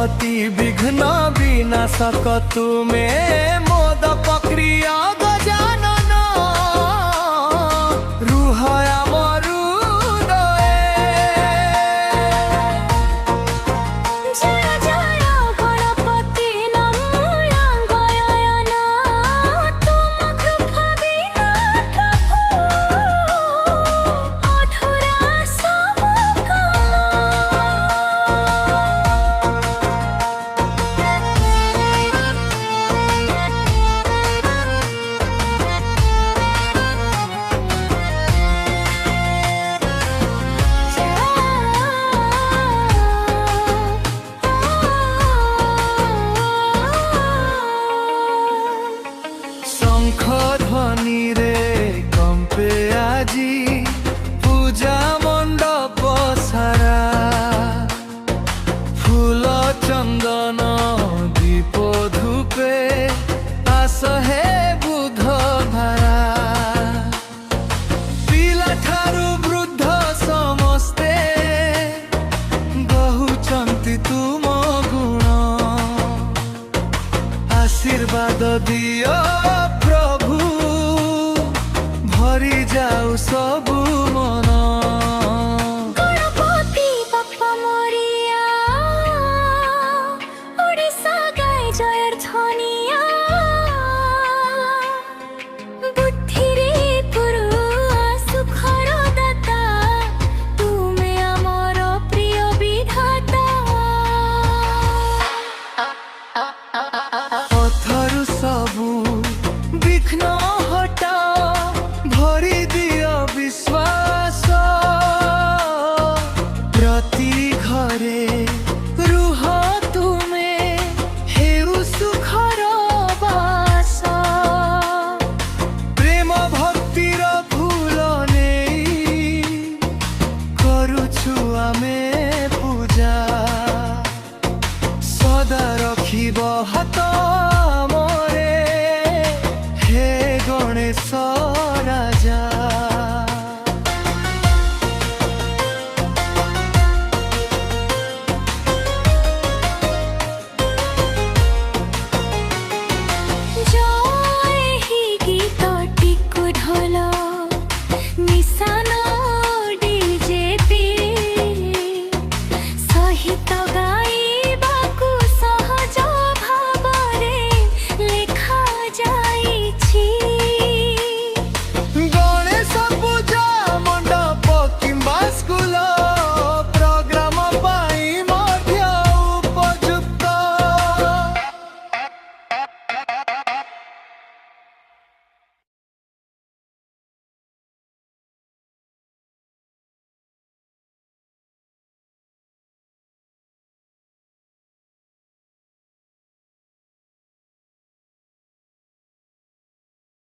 गणपति विघ्न विनाशक तुमे मोद प्रक्रिय गजानन रुह आमर हृदये। जय जय गणपति नमो गयायन तुम कृपा बिना अधूरा सब शंख ध्वनि रे कंपे आजी पूजा मंडप सारा फूल चंदन दीप धूपे आस हे बुध भारा पिला ठारू वृद्ध समस्ते गहुचंती तुम गुण आशीर्वाद दियो